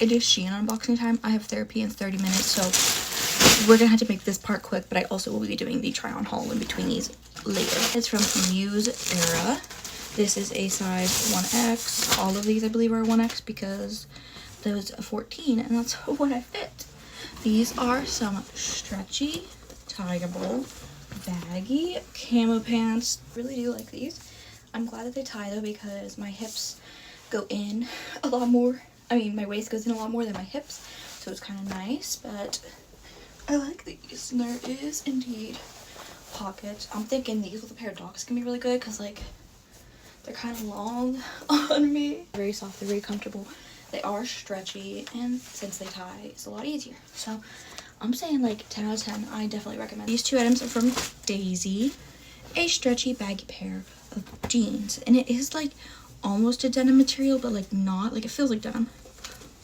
It is SHEIN unboxing time. I have therapy in 30 minutes, so we're gonna have to make this part quick, but I also will be doing the try on haul in between these later. It's from SHEIN. This is a size 1X. All of these I believe are 1X because there was a 14 and that's what I fit. These are some stretchy, tieable, baggy camo pants. Really do like these. I'm glad that they tie though because my hips go in a lot more. I mean, my waist goes in a lot more than my hips, so it's kind of nice, but I like these. And there is indeed pockets. I'm thinking these with a pair of docs can be really good because like they're kind of long on me. Very soft, they're very comfortable. They are stretchy, and since they tie, it's a lot easier. So I'm saying like 10 out of 10. I definitely recommend. These two items are from Daisy. A stretchy baggy pair of jeans, and it is like almost a denim material, but like not, like it feels like denim.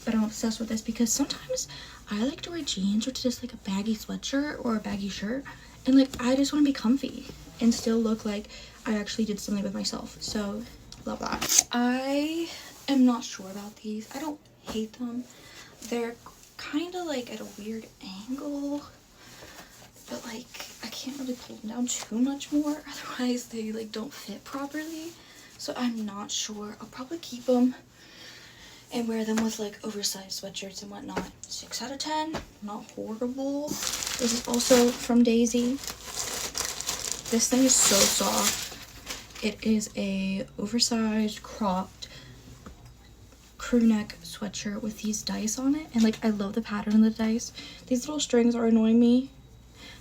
But I'm obsessed with this because sometimes I like to wear jeans with just like a baggy sweatshirt or a baggy shirt, and like I just want to be comfy and still look like I actually did something with myself. So love that. I am not sure about these. I don't hate them. They're kind of like at a weird angle, but like I can't really pull them down too much more, otherwise they like don't fit properly. So I'm not sure. I'll probably keep them and wear them with like oversized sweatshirts and whatnot. 6 out of 10, not horrible. This is also from Daisy. This thing is so soft. It is a oversized cropped crew neck sweatshirt with these dice on it, and like I love the pattern of the dice. These little strings are annoying me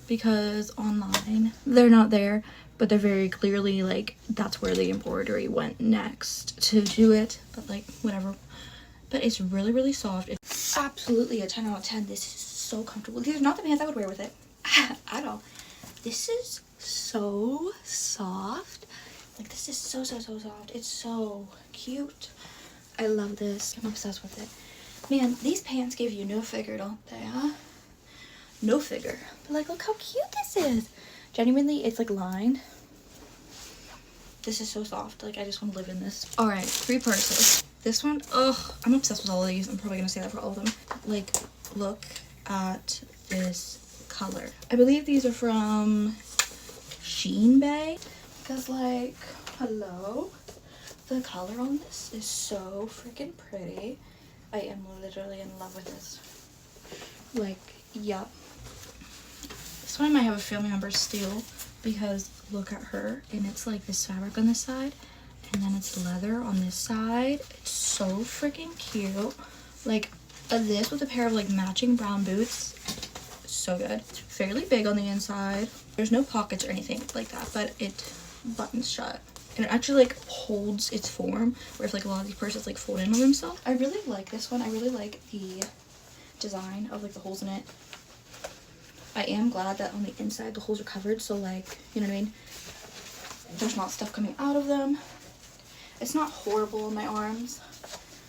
because online they're not there, but they're very clearly like that's where the embroidery went next to do it, but like whatever. But it's really, really soft. It's absolutely a 10 out of 10. This is so comfortable. These are not the pants I would wear with it at all. This is so soft. Like this is so soft. It's so cute. I love this. I'm obsessed with it. Man, these pants give you no figure, don't they, huh? No figure. But like, look how cute this is. Genuinely, it's like lined. This is so soft. Like, I just want to live in this. All right, 3 purses. This one, oh, I'm obsessed with all of these. I'm probably gonna say that for all of them. Like, look at this color. I believe these are from SHEIN Bay. Because like, hello? The color on this is so freaking pretty. I am literally in love with this. Like, yup. This one I might have a family member steal because look at her, and it's like this fabric on this side and then it's leather on this side. It's so freaking cute. Like this with a pair of like matching brown boots, so good. It's fairly big on the inside. There's no pockets or anything like that, but it buttons shut, and it actually like holds its form, where if like a lot of these purses like fold in on themselves. I really like this one. I really like the design of like the holes in it. I am glad that on the inside the holes are covered, so like, you know what I mean, there's not stuff coming out of them. It's not horrible on my arms,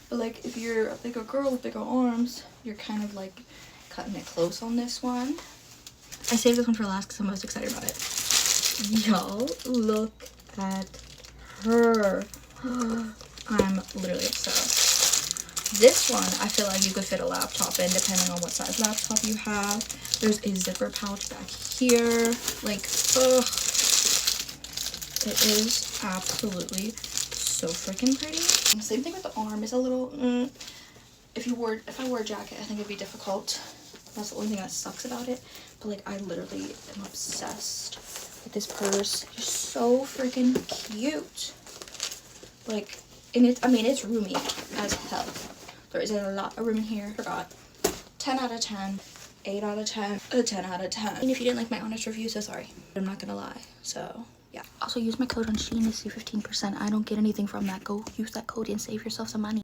but like if you're like a girl with bigger arms, you're kind of like cutting it close on this one. I saved this one for last because I'm most excited about it. Y'all, look at her. I'm literally obsessed. This one, I feel like you could fit a laptop in depending on what size laptop you have. There's a zipper pouch back here. Like, ugh. It is absolutely so freaking pretty. Same thing with the arm. It's a little, if I wore a jacket, I think it'd be difficult. That's the only thing that sucks about it. But like, I literally am obsessed with this purse. It's so freaking cute. Like, and it's, I mean, it's roomy as hell. There is a lot of room in here. Forgot. 10 out of 10. 8 out of 10. A 10 out of 10. And if you didn't like my honest review, so sorry. I'm not gonna lie. So, yeah. Also, use my code on SHEIN to save 15%. I don't get anything from that. Go use that code and save yourself some money.